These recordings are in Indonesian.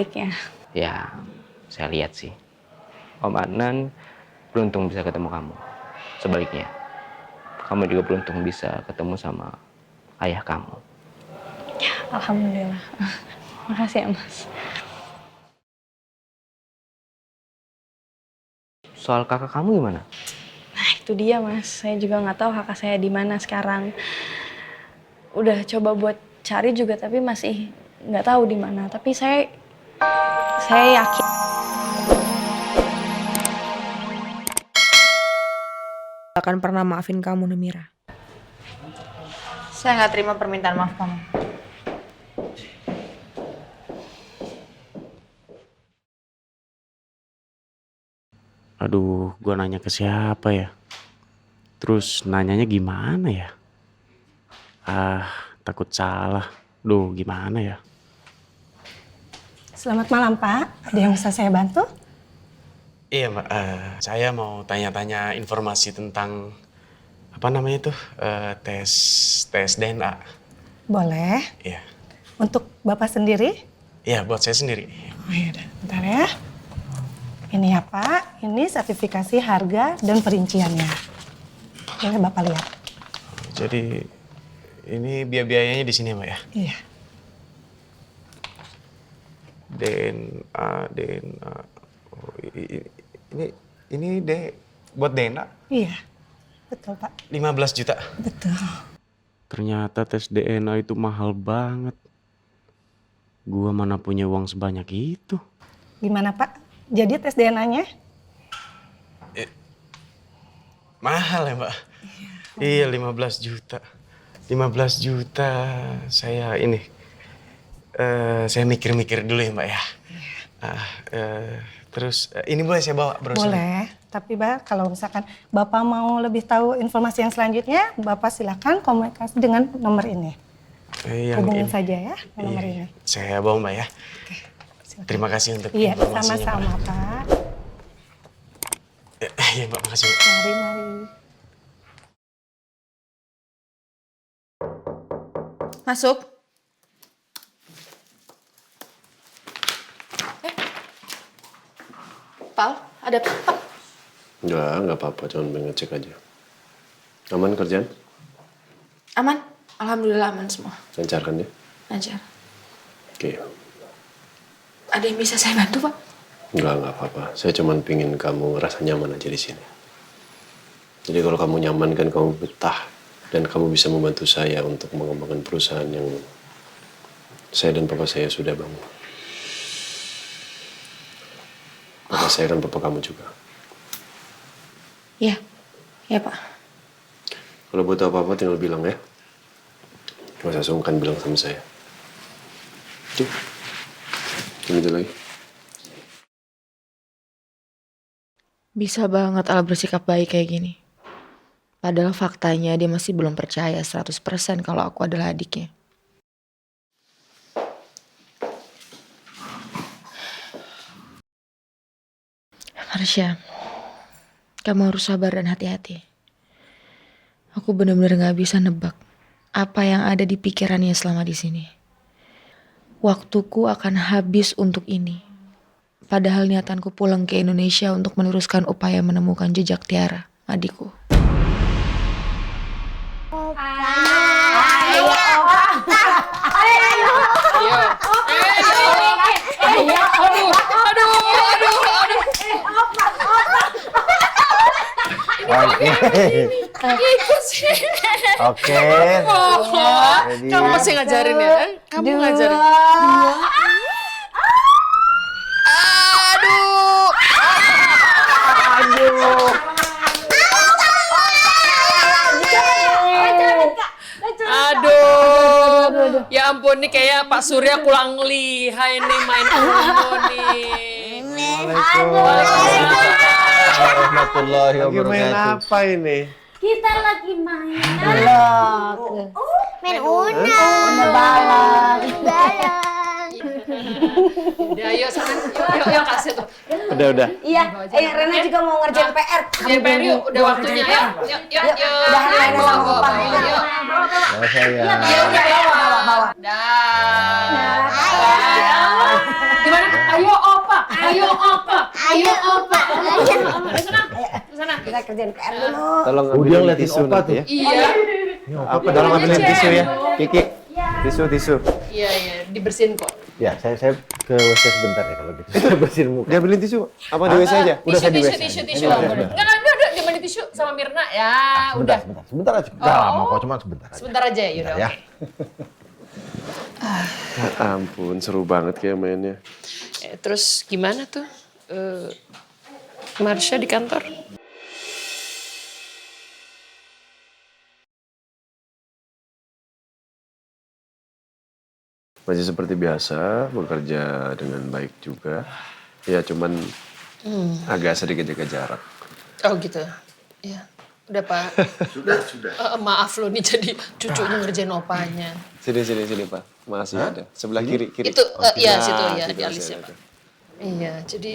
sebaliknya. Ya, saya lihat sih. Om Adnan beruntung bisa ketemu kamu. Sebaliknya, kamu juga beruntung bisa ketemu sama ayah kamu. Alhamdulillah. Makasih ya, Mas. Soal kakak kamu gimana? Nah, itu dia, Mas. Saya juga nggak tahu kakak saya di mana sekarang. Udah coba buat cari juga, tapi masih nggak tahu di mana. Tapi saya yakin. Akan pernah maafin kamu, Namira. Saya nggak terima permintaan maaf kamu. Aduh, gua nanya ke siapa ya? Terus nanyanya gimana ya? Takut salah. Duh, gimana ya? Selamat malam, Pak. Ada yang bisa saya bantu? Iya, Mbak. Saya mau tanya-tanya informasi tentang apa namanya tuh? Tes DNA. Boleh. Iya. Untuk Bapak sendiri? Iya, buat saya sendiri. Oh ya udah, bentar ya. Ini ya, Pak. Ini sertifikasi harga dan perinciannya. Boleh Bapak lihat? Jadi ini biayanya di sini ya, Mbak ya? Iya. DNA. Oh, ini buat DNA Iya. Betul, Pak. 15 juta. Betul. Ternyata tes DNA itu mahal banget. Gua mana punya uang sebanyak itu. Gimana, Pak? Jadi tes DNA-nya? Mahal ya, Mbak? Iya, 15 juta. 15 juta saya ini. Saya mikir-mikir dulu ya, Mbak ya. Terus ini boleh saya bawa brosur? Boleh. Tapi, Pak, kalau misalkan Bapak mau lebih tahu informasi yang selanjutnya, Bapak silakan komunikasi dengan nomor ini. Hubungin saja ya nomor ini. Saya bawa, Mbak ya. Oke, silakan. Terima kasih untuk Iya, informasinya, sama-sama, Mbak. Pak. Iya, Mbak, makasih, Mbak. Mari. Masuk. Pal, ada apa? Enggak apa-apa, cuma pengen ngecek aja. Aman kerjaan? Aman? Alhamdulillah aman semua. Lancar kan ya? Lancar. Oke. Ada yang bisa saya bantu, Pak? Enggak apa-apa. Saya cuma pengen kamu ngerasa nyaman aja di sini. Jadi kalau kamu nyaman kan kamu betah dan kamu bisa membantu saya untuk mengembangkan perusahaan yang saya dan papa saya sudah bangun. Papa saya kan papa kamu juga. Iya. Iya, Pak. Kalau butuh apa-apa tinggal bilang ya. Gak usah sungkan bilang sama saya. Oke. Tunggu lagi. Bisa banget Al bersikap baik kayak gini. Padahal faktanya dia masih belum percaya 100% kalau aku adalah adiknya. Marsha, kamu harus sabar dan hati-hati. Aku benar-benar gak bisa nebak apa yang ada di pikirannya selama di sini. Waktuku akan habis untuk ini. Padahal niatanku pulang ke Indonesia untuk meneruskan upaya menemukan jejak Tiara, adikku. Oke. Kamu masih ngajarin ya? Kamu ngajarin. Aduh, ya ampun nih kayak Pak Surya kurang lihai nih main Uno nih. Waalaikumsalam warahmatullahi Lagi main wabarakatuh. apa ini? Kita lagi main. Main Uno. Uno balon. Udah, yuk sana, yuk kasih tuh. Udah. Iya, Rena juga mau ngerjain PR. PR yuk, udah waktunya ya. Yuk. Udah Rena sama Opa. Sama saya. Ya udah bawa. Dah. Gimana? Ayo opa. Ayo opa. Sana kita kerjain PR dulu. Tolong Udah ambilin ngeliatin tisu opa nanti tuh. ya. Iya. Ini Apa dalam ambilin tisu ya? Kiki. Tisu. Iya, dibersihin kok. Ya, saya ke WC sebentar ya kalau gitu. Saya bersihin muka. Diambilin tisu. Apa di WC aja? Udah saya di WC. Tisu. Ini Enggak, udah diambil tisu sama Mirna. Ya, udah. Sebentar aja. Enggak lama kok, cuma sebentar aja. Sebentar aja ya, udah. Ya. Ya ampun, seru banget kayak mainnya. Terus gimana tuh? Marsha di kantor? Masih seperti biasa, bekerja dengan baik juga. Ya cuman agak sedikit jaga jarak. Oh gitu. Ya. Udah Pak. Sudah. Maaf loh nih jadi cucunya ngerjain opanya. Sini Pak. Masih ada. Sebelah kiri. Itu iya situ ya situ di masih alisnya ada. Pak. Iya, jadi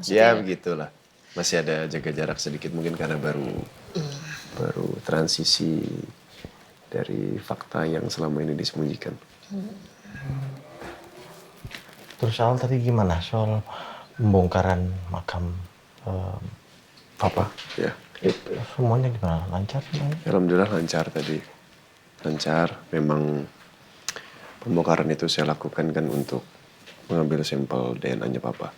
Ya begitulah. Masih ada jaga jarak sedikit mungkin karena baru transisi dari fakta yang selama ini disembunyikan. Terus soal tadi gimana? Soal pembongkaran makam Papa. Ya. Itu semuanya gimana? Lancar semuanya? Alhamdulillah lancar tadi. Lancar. Memang pembongkaran itu saya lakukan kan untuk mengambil sampel DNA-nya Papa.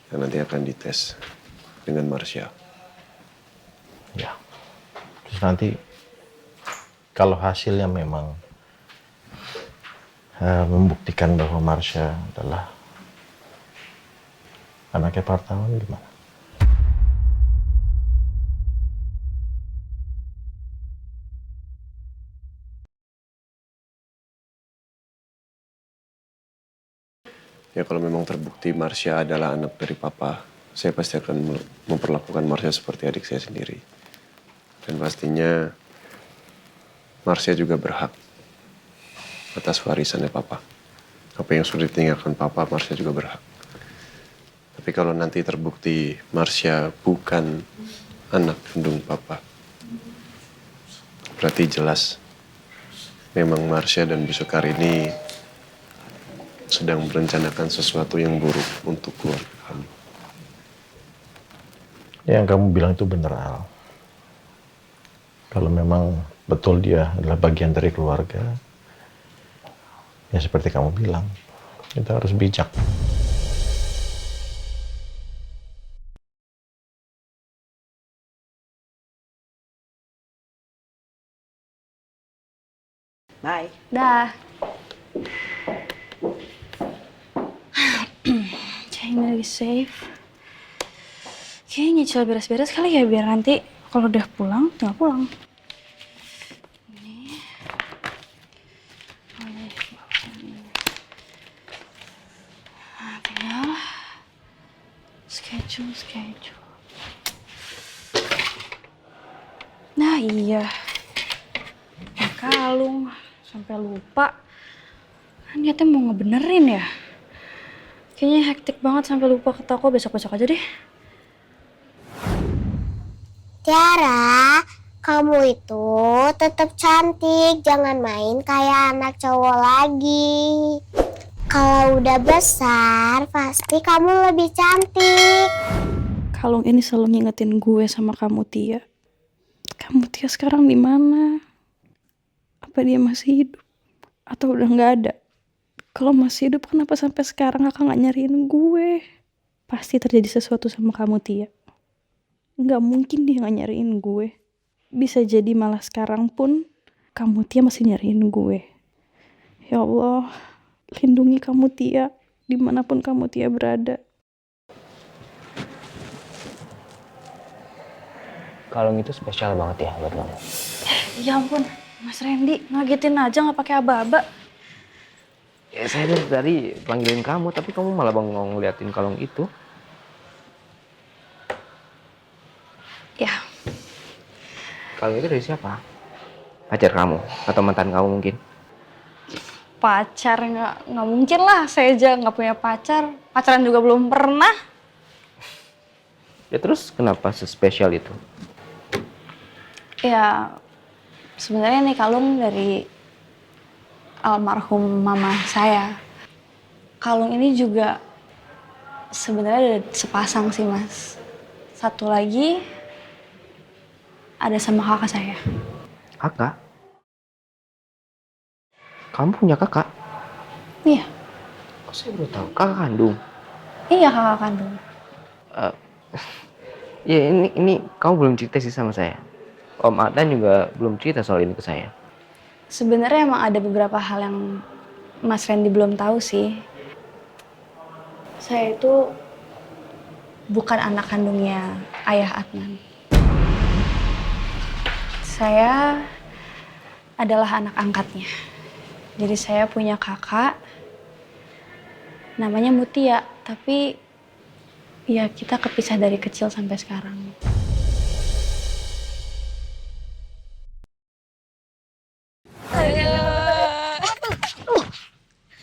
Yang nanti akan dites dengan Marsha. Ya. Terus nanti kalau hasilnya memang membuktikan bahwa Marsha adalah anaknya Partawan gimana? Ya kalau memang terbukti Marsha adalah anak dari Papa, saya pasti akan memperlakukan Marsha seperti adik saya sendiri. Dan pastinya Marsha juga berhak atas warisannya Papa. Apa yang sudah ditinggalkan Papa, Marsha juga berhak. Tapi kalau nanti terbukti Marsha bukan anak kandung Papa, berarti jelas memang Marsha dan Bu Soekarini sedang merencanakan sesuatu yang buruk untuk keluarga kamu. Yang kamu bilang itu benar, Al. Kalau memang betul dia adalah bagian dari keluarga, ya seperti kamu bilang, kita harus bijak. Bye. Dah. Kayaknya lagi safe. Kayaknya nyicil beres-beres kali ya biar nanti kalau udah pulang tinggal pulang. Ini. Nah, tinggal schedule. Nah iya. Kalung sampai lupa. Kan niatnya mau ngebenerin ya. Kayaknya hektik banget sampai lupa ke toko, besok-besok aja deh. Tiara, kamu itu tetap cantik, jangan main kayak anak cowok lagi. Kalau udah besar, pasti kamu lebih cantik. Kalung ini selalu ngingetin gue sama kamu, Tia. Kamu, Tia, sekarang di mana? Apa dia masih hidup? Atau udah nggak ada? Kalau masih hidup, kenapa sampai sekarang kakak nggak nyariin gue? Pasti terjadi sesuatu sama kamu, Tia. Nggak mungkin dia nggak nyariin gue. Bisa jadi malah sekarang pun kamu, Tia, masih nyariin gue. Ya Allah, lindungi kamu, Tia, dimanapun kamu, Tia, berada. Kalung itu spesial banget ya buat kamu. Ya ampun, Mas Randy, ngagetin aja nggak pakai aba-aba. Ya, saya dari tadi panggilin kamu, tapi kamu malah bengong ngeliatin kalung itu. Ya, Kalung itu dari siapa? Pacar kamu atau mantan kamu mungkin? pacar nggak mungkin lah. Saya aja nggak punya pacar. Pacaran juga belum pernah. Ya terus kenapa sespesial itu? Ya, sebenarnya nih kalung dari almarhum mama saya. kalung ini juga sebenarnya ada sepasang sih Mas. Satu lagi ada sama kakak saya. Kakak? Kamu punya kakak? Iya. Kok saya baru tahu? Kakak kandung? Iya kakak kandung. Ya ini kamu belum cerita sih sama saya. Om Adnan juga belum cerita soal ini ke saya. Sebenarnya emang ada beberapa hal yang Mas Randy belum tahu sih. Saya itu bukan anak kandungnya ayah Adnan. Saya adalah anak angkatnya. Jadi saya punya kakak namanya Mutia, tapi ya kita kepisah dari kecil sampai sekarang.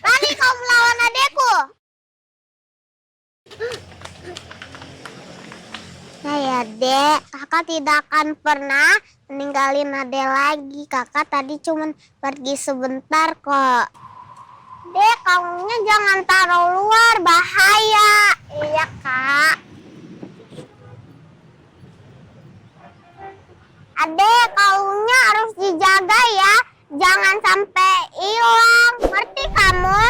Lari kau melawan adekku. Saya Dek, kakak tidak akan pernah meninggalin Ade lagi. Kakak tadi cuma pergi sebentar kok. Dek, kalungnya jangan taruh luar, bahaya. Iya, Kak. Ade, kalungnya harus dijaga ya. Jangan sampai hilang. Ngerti kamu?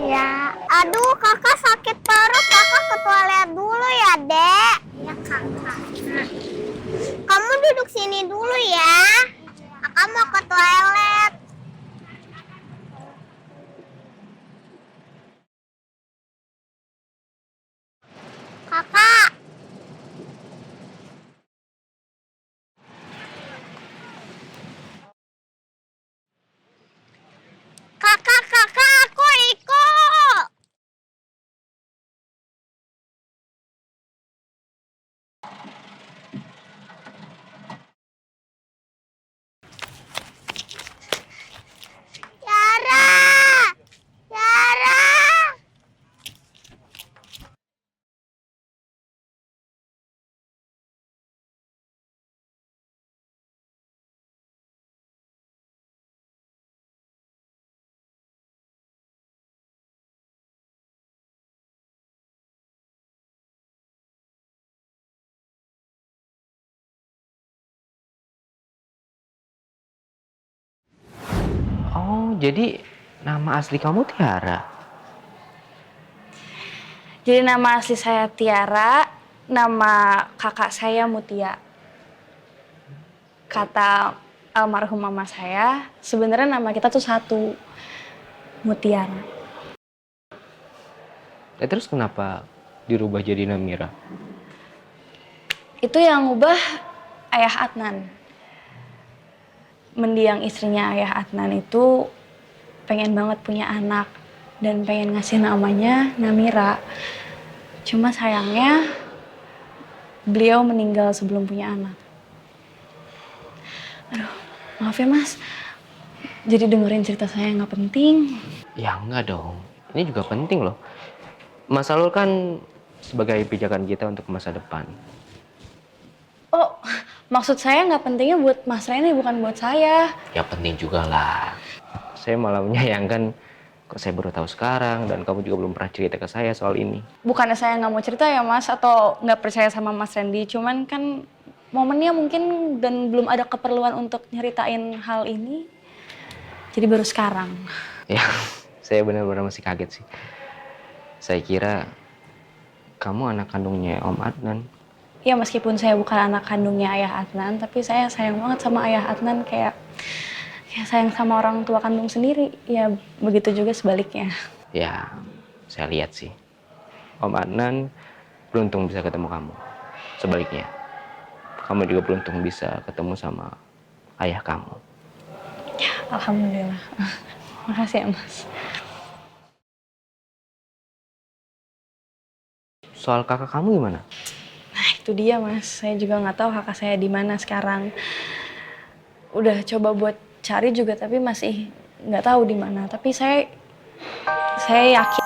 Ya. Aduh, kakak sakit perut. Kakak ke toilet dulu ya, Dek. Ya, kakak. Kamu duduk sini dulu ya. Kakak mau ke toilet. Kakak. Kakak, aku ikut. Tiara! Tiara! Oh, jadi nama asli kamu Tiara? Jadi nama asli saya Tiara, nama kakak saya Mutia. Kata almarhum mama saya, sebenarnya nama kita tuh satu, Mutiara. Ya, terus kenapa dirubah jadi Namira? Itu yang ngubah ayah Adnan. Mendiang istrinya ayah Adnan itu pengen banget punya anak dan pengen ngasih namanya Namira. Cuma sayangnya beliau meninggal sebelum punya anak. Aduh, maaf ya Mas. Jadi dengerin cerita saya nggak penting. Ya enggak dong. Ini juga penting loh. Mas Alul kan sebagai pijakan kita untuk masa depan. Oh, maksud saya nggak pentingnya buat Mas Reni, bukan buat saya. Ya penting juga lah. Saya malah menyayangkan kok saya baru tahu sekarang dan kamu juga belum pernah cerita ke saya soal ini. Bukannya saya nggak mau cerita ya Mas, atau nggak percaya sama Mas Randy. Cuman kan momennya mungkin dan belum ada keperluan untuk nyeritain hal ini. Jadi baru sekarang. Ya, saya benar-benar masih kaget sih. Saya kira kamu anak kandungnya Om Adnan. Ya meskipun saya bukan anak kandungnya ayah Adnan, tapi saya sayang banget sama ayah Adnan kayak sayang sama orang tua kandung sendiri. Ya begitu juga sebaliknya. Ya, saya lihat sih. Om Adnan beruntung bisa ketemu kamu. Sebaliknya, kamu juga beruntung bisa ketemu sama ayah kamu. Ya, alhamdulillah. Makasih ya Mas. Soal kakak kamu gimana? Nah itu dia Mas, saya juga nggak tahu kakak saya di mana sekarang. Udah coba buat cari juga tapi masih nggak tahu di mana. Tapi saya yakin